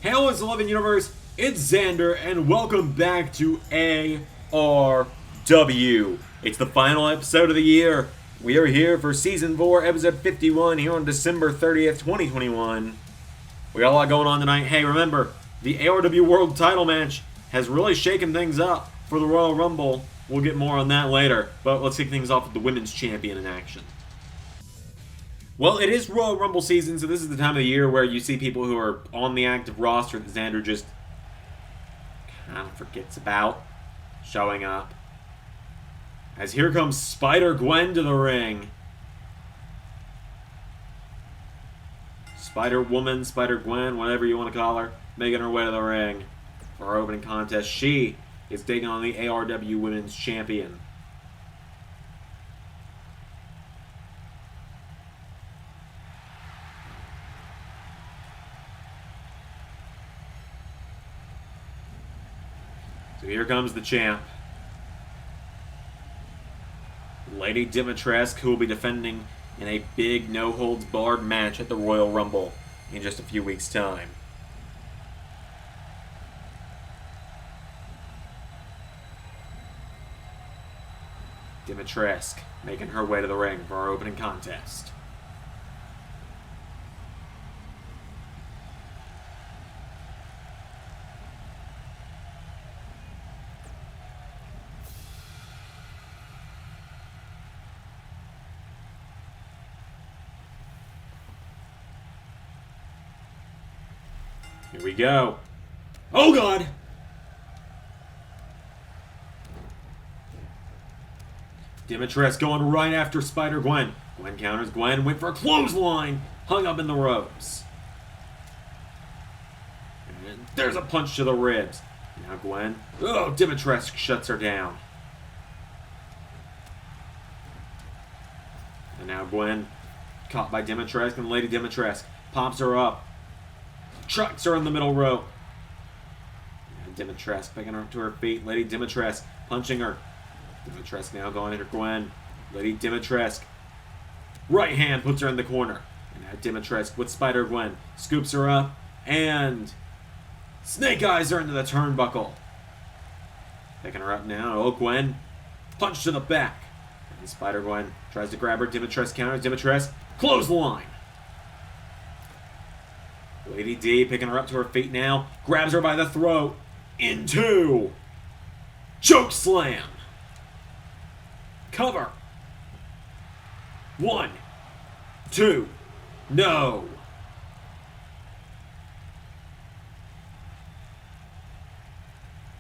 Hail is 11 Universe, it's Xander, and welcome back to ARW. It's the final episode of the year. We are here for Season 4, Episode 51, here on December 30th, 2021. We got a lot going on tonight. Hey, remember, the ARW World Title match has really shaken things up for the Royal Rumble. We'll get more on that later, but let's kick things off with the Women's Champion in action. Well, it is Royal Rumble season, so this is the time of the year where you see people who are on the active roster that Xander just kind of forgets about showing up. As here comes Spider-Gwen to the ring. Spider-Woman, Spider-Gwen, whatever you want to call her, making her way to the ring for our opening contest. She is taking on the ARW Women's Champion. So here comes the champ. Lady Dimitras, who will be defending in a big no-holds-barred match at the Royal Rumble in just a few weeks' time. Dimitras making her way to the ring for our opening contest. Here we go. Oh, God! Dimitras going right after Spider-Gwen. Gwen counters. Gwen went for a clothesline. Hung up in the ropes. And there's a punch to the ribs. Now Gwen. Oh, Dimitras shuts her down. And now Gwen caught by Dimitras, and Lady Dimitras pops her up. Trucks her in the middle row. And Dimitras picking her up to her feet. Lady Dimitras punching her. Dimitras now going into Gwen. Lady Dimitras. Right hand puts her in the corner. And now Dimitras with Spider-Gwen scoops her up. And snake eyes her into the turnbuckle. Picking her up now. Oh, Gwen. Punch to the back. And Spider-Gwen tries to grab her. Dimitras counters. Dimitras clothesline. Lady D picking her up to her feet now. Grabs her by the throat. Into choke slam. Cover. 1, 2, no.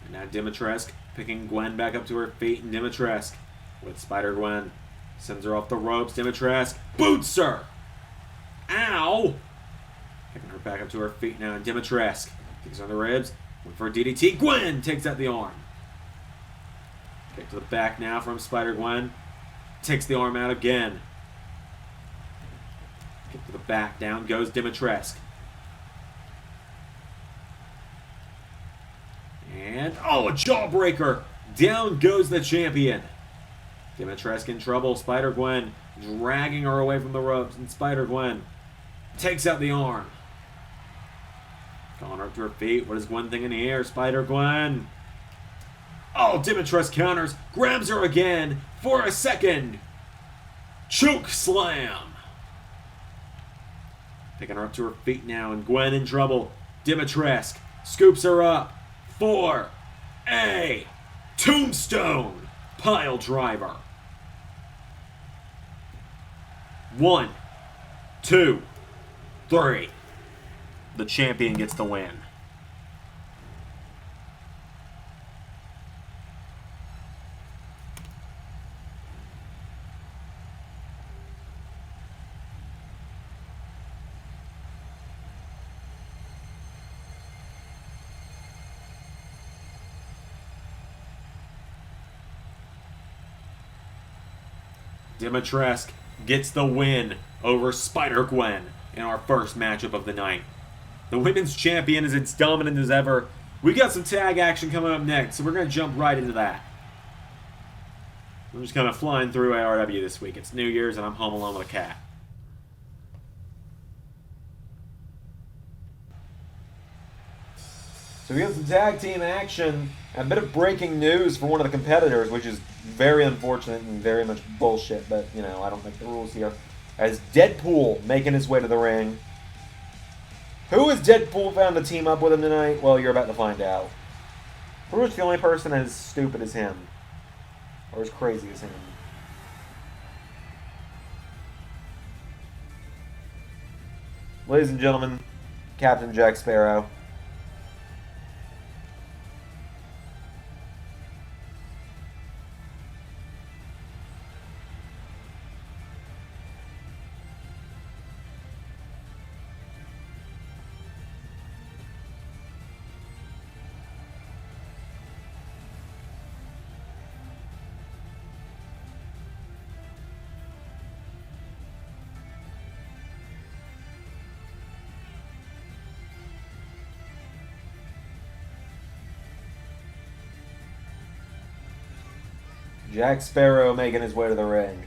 And now Dimitras picking Gwen back up to her feet. And Dimitras with Spider-Gwen sends her off the ropes. Dimitras boots her. Ow. Picking her back up to her feet now, and Dimitras kicks on the ribs. Went for a DDT. Gwen takes out the arm. Kick to the back now from Spider-Gwen. Takes the arm out again. Kick to the back. Down goes Dimitras. And, oh, a jawbreaker. Down goes the champion. Dimitras in trouble. Spider-Gwen dragging her away from the ropes, and Spider-Gwen takes out the arm. Calling her up to her feet. What is Gwen thinking here? Spider-Gwen. Oh, Dimitras counters. Grabs her again for a second. Choke slam. Picking her up to her feet now, and Gwen in trouble. Dimitras scoops her up for a tombstone pile driver. 1, 2, 3. The champion gets the win. Dimitras gets the win over Spider-Gwen in our first matchup of the night. The women's champion is as dominant as ever. We got some tag action coming up next, so we're going to jump right into that. I'm just kind of flying through ARW this week. It's New Year's and I'm home alone with a cat. So we have some tag team action. A bit of breaking news for one of the competitors, which is very unfortunate and very much bullshit, but, you know, I don't make the rules here. As Deadpool making his way to the ring. Who has Deadpool found to team up with him tonight? Well, you're about to find out. Who is the only person as stupid as him? Or as crazy as him? Ladies and gentlemen, Captain Jack Sparrow. Jack Sparrow making his way to the ring.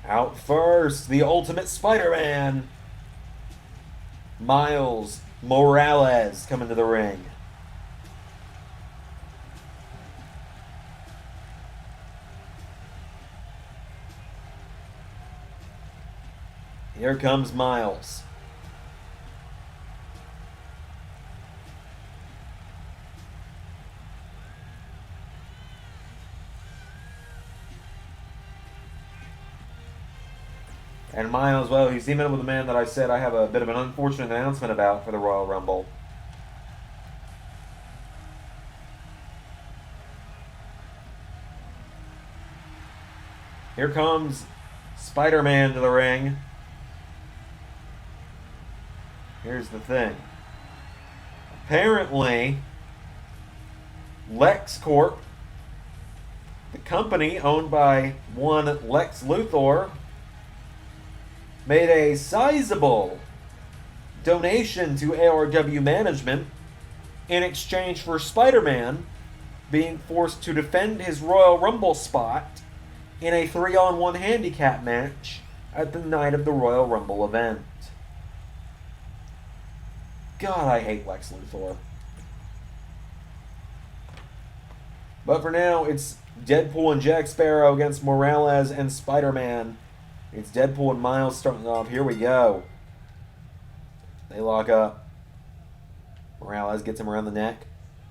Out first, the Ultimate Spider-Man. Miles Morales coming to the ring. Here comes Miles. And Miles, well, he's teaming up with the man that I said I have a bit of an unfortunate announcement about for the Royal Rumble. Here comes Spider-Man to the ring. Here's the thing. Apparently, LexCorp, the company owned by one Lex Luthor, made a sizable donation to ARW management in exchange for Spider-Man being forced to defend his Royal Rumble spot in a 3-on-1 handicap match at the night of the Royal Rumble event. God, I hate Lex Luthor. But for now, it's Deadpool and Jack Sparrow against Morales and Spider-Man. It's Deadpool and Miles starting off. Here we go. They lock up. Morales gets him around the neck.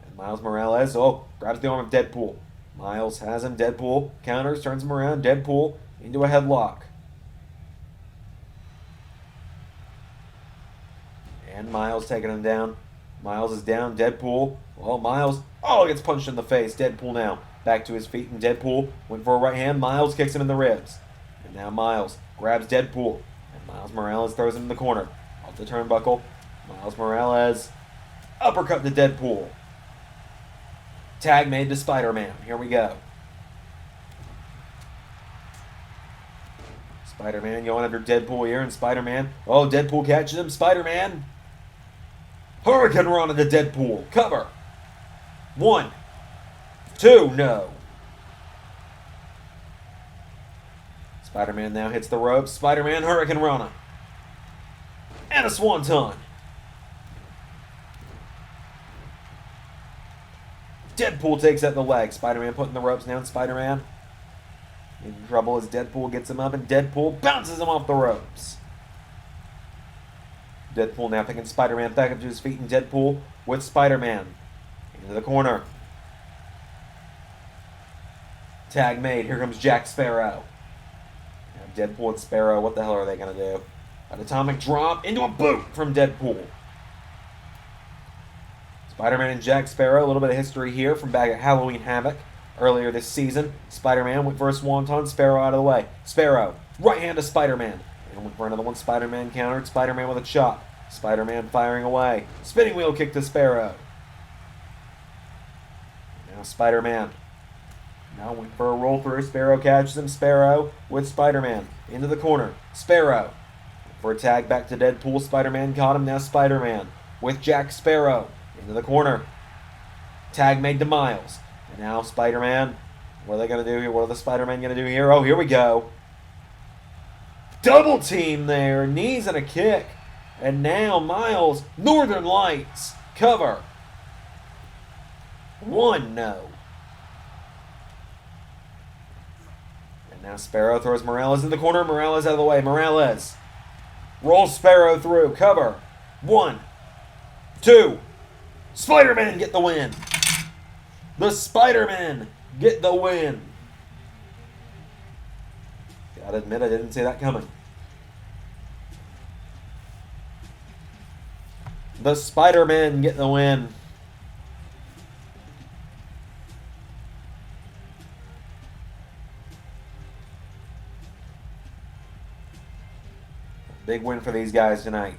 And Miles Morales, grabs the arm of Deadpool. Miles has him. Deadpool counters, turns him around. Deadpool into a headlock. And Miles taking him down. Miles is down. Deadpool. Miles. Gets punched in the face. Deadpool now. Back to his feet. And Deadpool went for a right hand. Miles kicks him in the ribs. And now Miles grabs Deadpool. And Miles Morales throws him in the corner. Off the turnbuckle. Miles Morales. Uppercut to Deadpool. Tag made to Spider-Man. Here we go. Spider-Man going under Deadpool here. And Spider-Man. Deadpool catches him. Spider-Man. Hurricane Run into Deadpool. Cover. 1, 2, no. Spider-Man now hits the ropes. Spider-Man Hurricane Rana. And a Swanton. Deadpool takes out the leg. Spider-Man putting the ropes down. Spider-Man in trouble as Deadpool gets him up, and Deadpool bounces him off the ropes. Deadpool now picking Spider-Man back up to his feet, and Deadpool with Spider-Man into the corner. Tag made. Here comes Jack Sparrow. Now Deadpool and Sparrow, what the hell are they going to do? An atomic drop into a boot from Deadpool. Spider-Man and Jack Sparrow, a little bit of history here from back at Halloween Havoc earlier this season. Spider-Man went for a swanton, Sparrow out of the way. Sparrow, right hand to Spider-Man. And went for another one. Spider-Man countered. Spider-Man with a chop. Spider-Man firing away. Spinning wheel kick to Sparrow. Now Spider-Man. Now went for a roll through. Sparrow catches him. Sparrow with Spider-Man. Into the corner. Sparrow. For a tag back to Deadpool. Spider-Man caught him. Now Spider-Man with Jack Sparrow. Into the corner. Tag made to Miles. And now Spider-Man What are they going to do here? What are the Spider-Men going to do here? Oh, here we go. Double team there. Knees and a kick. And now Miles, Northern Lights, cover. 1, no. And now Sparrow throws Morales in the corner. Morales out of the way. Morales rolls Sparrow through. Cover. 1, 2. Spider-Man get the win. The Spider-Man get the win. Gotta admit, I didn't see that coming. The Spider-Man get the win. Big win for these guys tonight.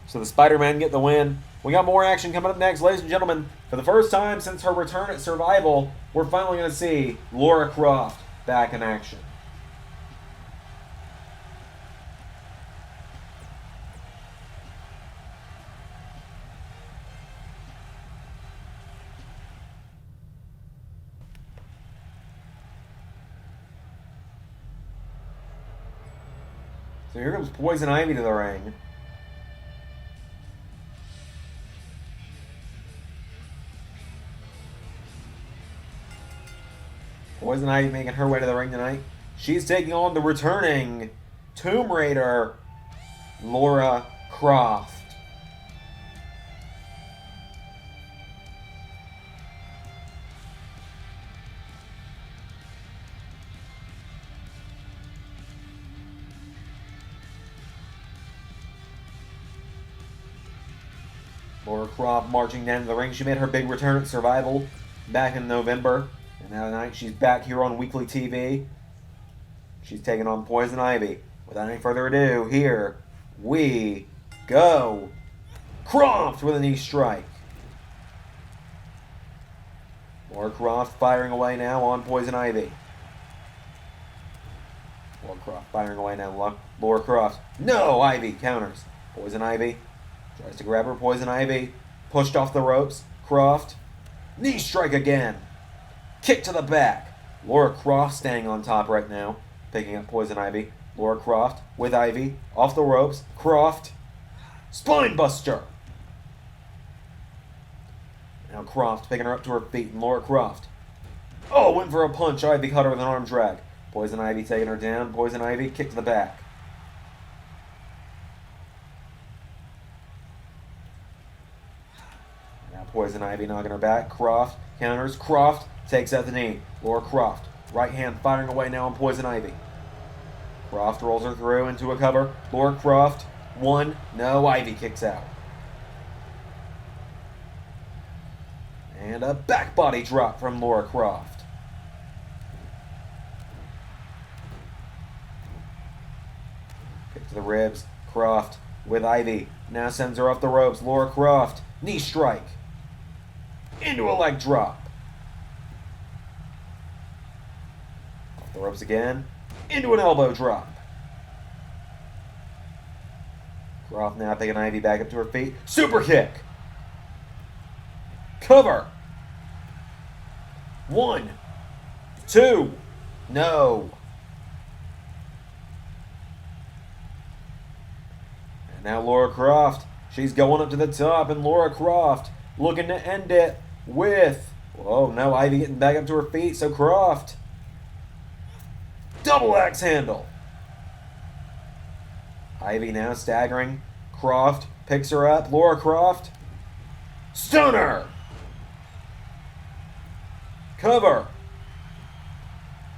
So the Spider-Man get the win. We got more action coming up next, ladies and gentlemen. For the first time since her return at Survival, we're finally going to see Lara Croft back in action. So here comes Poison Ivy to the ring. Poison Ivy making her way to the ring tonight. She's taking on the returning Tomb Raider, Lara Croft. Lara Croft marching down to the ring. She made her big return at Survival back in November. And now tonight she's back here on weekly TV. She's taking on Poison Ivy. Without any further ado, here we go. Croft with a knee strike. Lara Croft firing away now on Poison Ivy. Lara Croft firing away now. Lara Croft. No! Ivy counters. Poison Ivy tries to grab her. Poison Ivy pushed off the ropes. Croft. Knee strike again. Kick to the back. Lara Croft staying on top right now. Picking up Poison Ivy. Lara Croft with Ivy. Off the ropes. Croft. Spine buster. Now Croft picking her up to her feet. And Lara Croft. Oh, went for a punch. Ivy caught her with an arm drag. Poison Ivy taking her down. Poison Ivy kick to the back. Now Poison Ivy knocking her back. Croft counters. Croft takes out the knee. Lara Croft. Right hand firing away now on Poison Ivy. Croft rolls her through into a cover. Lara Croft. 1. No. Ivy kicks out. And a back body drop from Lara Croft. Kick to the ribs. Croft with Ivy. Now sends her off the ropes. Lara Croft. Knee strike. Into a leg drop. Off the ropes again. Into an elbow drop. Croft now taking Ivy back up to her feet. Super kick. Cover. 1, 2. No. And now Lara Croft. She's going up to the top, and Lara Croft looking to end it with... Oh, no, Ivy getting back up to her feet, so Croft. Double axe handle. Ivy now staggering. Croft picks her up. Lara Croft. Stunner. Cover.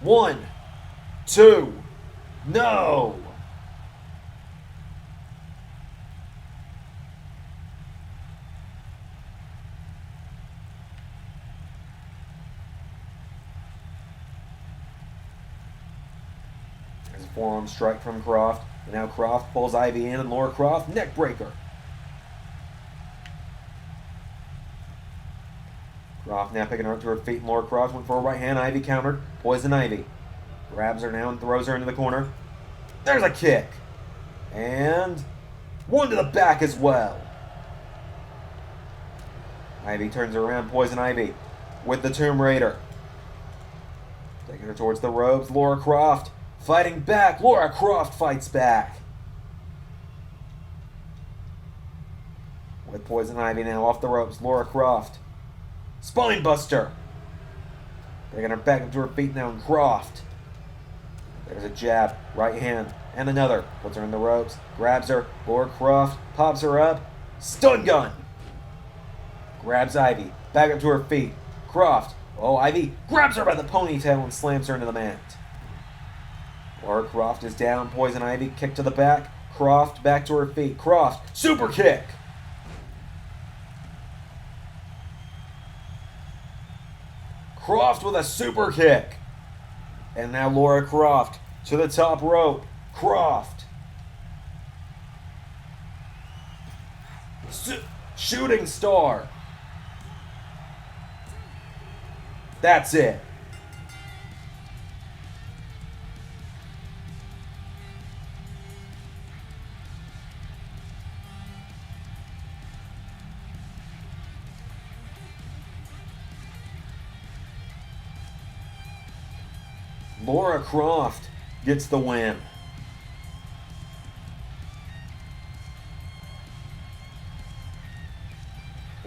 1, 2. No. There's a forearm strike from Croft. And now Croft pulls Ivy in, and Lara Croft, neck breaker. Croft now picking her up to her feet, and Lara Croft went for a right hand. Ivy countered. Poison Ivy grabs her now and throws her into the corner. There's a kick. And 1 to the back as well. Ivy turns around. Poison Ivy with the Tomb Raider. Taking her towards the ropes. Lara Croft fighting back. Lara Croft fights back. With Poison Ivy now off the ropes. Lara Croft. Spine Buster. Taking her back up to her feet now. And Croft. There's a jab. Right hand. And another. Puts her in the ropes. Grabs her. Lara Croft. Pops her up. Stun gun. Grabs Ivy. Back up to her feet. Croft. Oh, Ivy grabs her by the ponytail and slams her into the mat. Lara Croft is down. Poison Ivy. Kick to the back. Croft back to her feet. Croft. Super kick. Croft with a super kick. And now Lara Croft to the top rope. Croft. Shooting star. That's it. Lara Croft gets the win.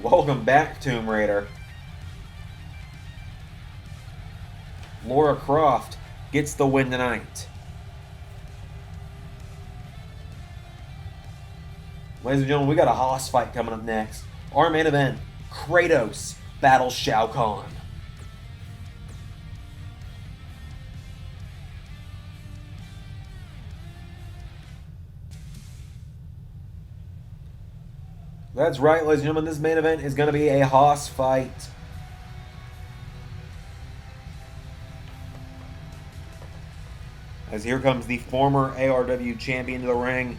Welcome back, Tomb Raider. Lara Croft gets the win tonight. Ladies and gentlemen, we got a hoss fight coming up next. Our main event, Kratos battles Shao Kahn. That's right, ladies and gentlemen, this main event is going to be a hoss fight. As here comes the former ARW champion to the ring,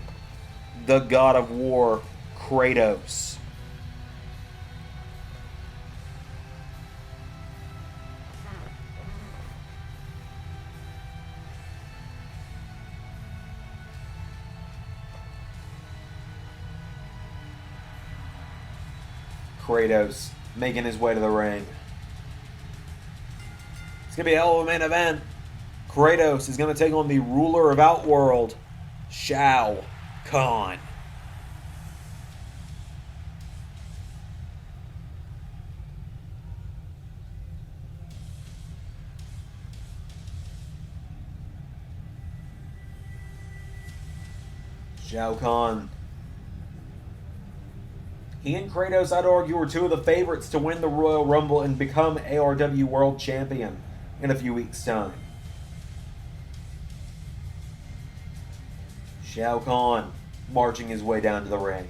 the God of War, Kratos. Kratos making his way to the ring. It's going to be a hell of a main event. Kratos is going to take on the ruler of Outworld, Shao Kahn. Shao Kahn. He and Kratos, I'd argue, are two of the favorites to win the Royal Rumble and become ARW World Champion in a few weeks' time. Shao Kahn marching his way down to the ring.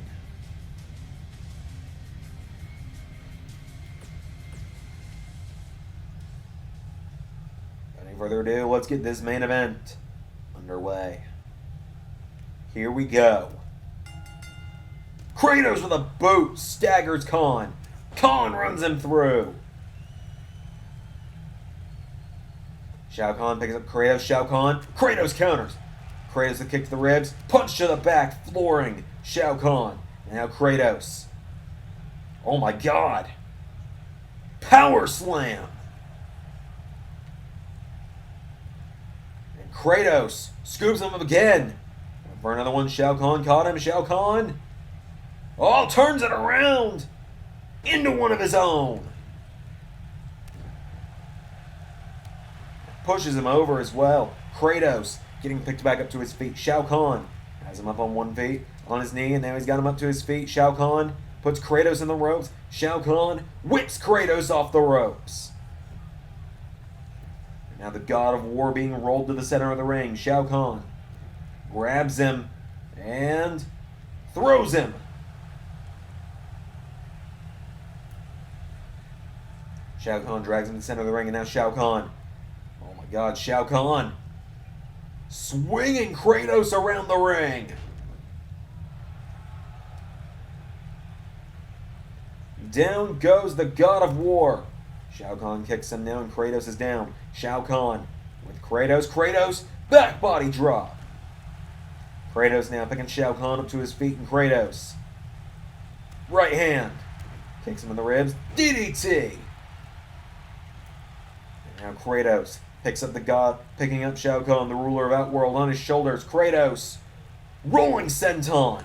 Without any further ado, let's get this main event underway. Here we go. Kratos with a boot staggers Kahn. Kahn runs him through. Shao Kahn picks up Kratos. Shao Kahn. Kratos counters. Kratos a kick to the ribs. Punch to the back, flooring Shao Kahn. And now Kratos. Oh my god. Power slam. And Kratos scoops him up again. For another one, Shao Kahn caught him. Shao Kahn. Oh, turns it around into one of his own. Pushes him over as well. Kratos getting picked back up to his feet. Shao Kahn has him up on one feet, on his knee, and now he's got him up to his feet. Shao Kahn puts Kratos in the ropes. Shao Kahn whips Kratos off the ropes. And now the God of War being rolled to the center of the ring. Shao Kahn grabs him and throws him. Shao Kahn drags him to the center of the ring, and now Shao Kahn. Oh my god, Shao Kahn swinging Kratos around the ring. Down goes the God of War. Shao Kahn kicks him now, and Kratos is down. Shao Kahn with Kratos. Kratos, back body drop. Kratos now picking Shao Kahn up to his feet, and Kratos. Right hand. Kicks him in the ribs. DDT! And now Kratos picks up the god, picking up Shao Kahn, the ruler of Outworld, on his shoulders. Kratos, rolling senton.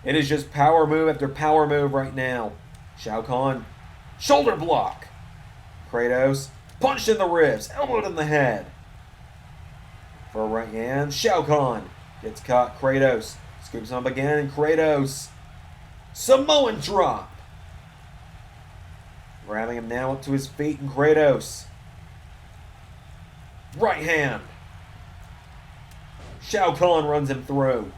It is just power move after power move right now. Shao Kahn, shoulder block. Kratos, punched in the ribs, elbowed in the head. For a right hand, Shao Kahn gets caught. Kratos scoops him up again, and Kratos, Samoan drop. Grabbing him now up to his feet, and Kratos, right hand. Shao Kahn runs him through.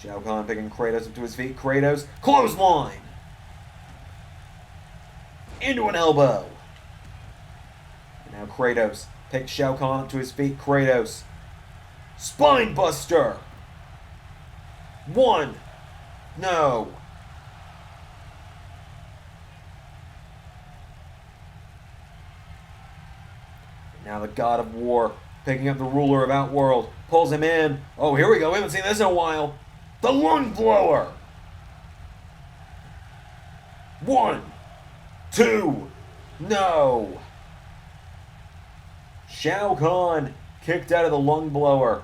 Shao Kahn picking Kratos up to his feet. Kratos, clothesline. Into an elbow. And now Kratos picks Shao Kahn up to his feet. Kratos, spine buster. One. No. And now the God of War picking up the ruler of Outworld. Pulls him in. Oh, here we go. We haven't seen this in a while. The lung blower. 1, 2, no. Shao Kahn kicked out of the lung blower.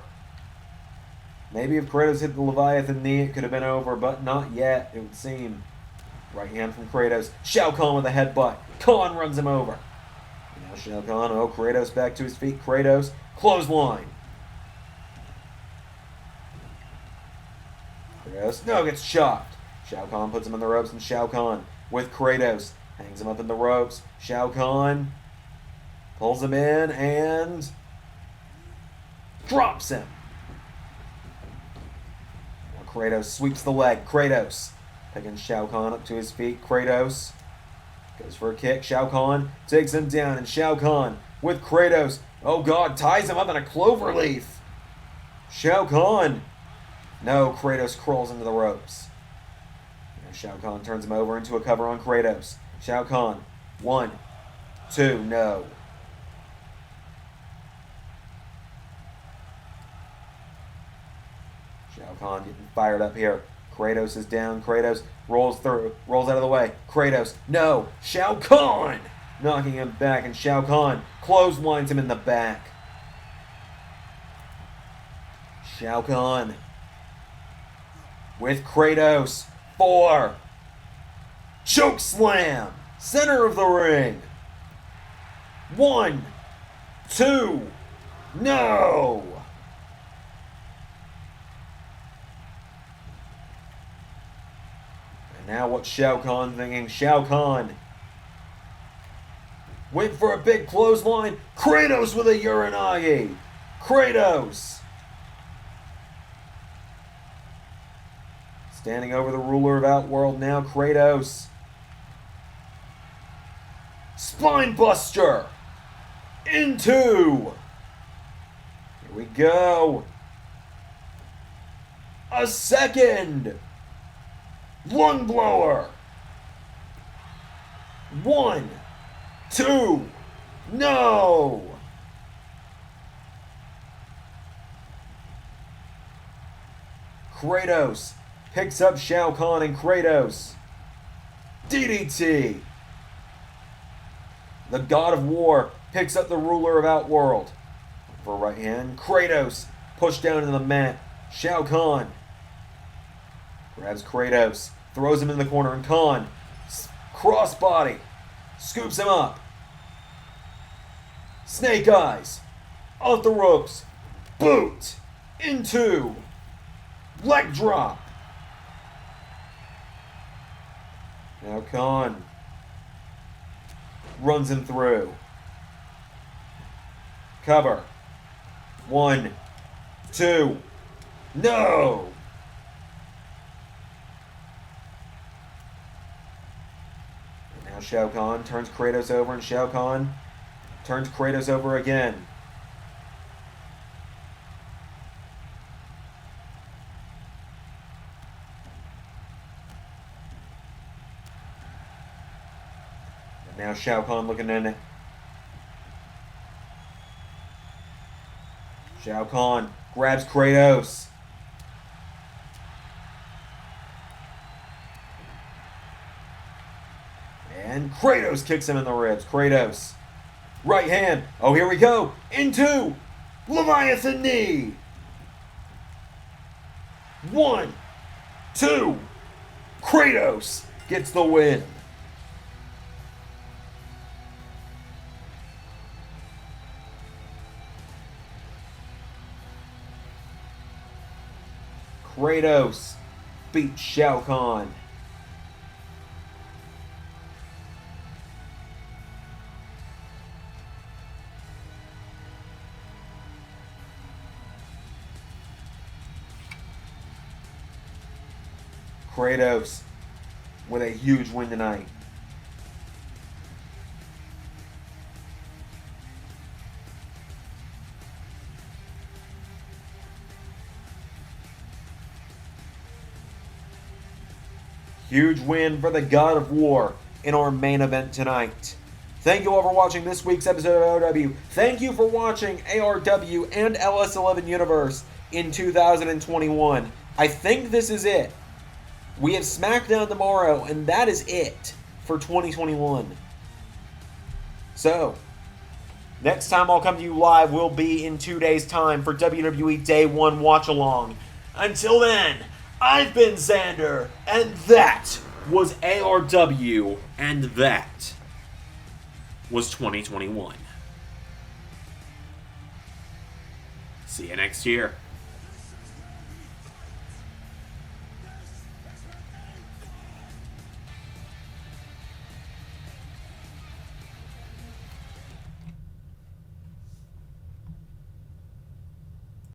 Maybe if Kratos hit the Leviathan knee, it could have been over, but not yet, it would seem. Right hand from Kratos. Shao Kahn with a headbutt. Kahn runs him over. Now Shao Kahn, oh, Kratos back to his feet. Kratos, clothesline. Kratos, no, gets chopped. Shao Kahn puts him in the ropes, and Shao Kahn with Kratos hangs him up in the ropes. Shao Kahn pulls him in and drops him. Now Kratos sweeps the leg. Kratos picking Shao Kahn up to his feet. Kratos goes for a kick. Shao Kahn takes him down, and Shao Kahn with Kratos, oh God, ties him up in a clover leaf. Shao Kahn, no, Kratos crawls into the ropes. Now Shao Kahn turns him over into a cover on Kratos. Shao Kahn, 1, 2, no. Shao Kahn getting fired up here. Kratos is down. Kratos rolls through, rolls out of the way. Kratos, no. Shao Kahn knocking him back, and Shao Kahn clotheslines him in the back. Shao Kahn with Kratos. 4. Choke slam. Center of the ring. 1, 2, no. And now what's Shao Kahn thinking? Shao Kahn went for a big clothesline. Kratos with a Uranagi. Kratos standing over the ruler of Outworld now. Kratos, spine buster into. Here we go. A second lung blower. 1, 2, no. Kratos picks up Shao Kahn, and Kratos, DDT. The God of War picks up the ruler of Outworld. For a right hand, Kratos pushed down into the mat. Shao Kahn grabs Kratos, throws him in the corner, and Kahn, crossbody, scoops him up. Snake Eyes, off the ropes, boot, into, leg drop. Now Kahn runs him through. Cover. 1, 2, no! And now Shao Kahn turns Kratos over, and Shao Kahn turns Kratos over again. Now Shao Kahn looking in it. Shao Kahn grabs Kratos. And Kratos kicks him in the ribs. Kratos. Right hand. Oh, here we go. Into Leviathan knee. 1, 2. Kratos gets the win. Kratos beats Shao Kahn. Kratos with a huge win tonight. Huge win for the God of War in our main event tonight. Thank you all for watching this week's episode of ARW. Thank you for watching ARW and LS11 Universe in 2021. I think this is it. We have SmackDown tomorrow, and that is it for 2021. So, next time I'll come to you live will be in 2 days' time for WWE Day 1 Watch Along. Until then, I've been Xander, and that was ARW, and that was 2021. See you next year.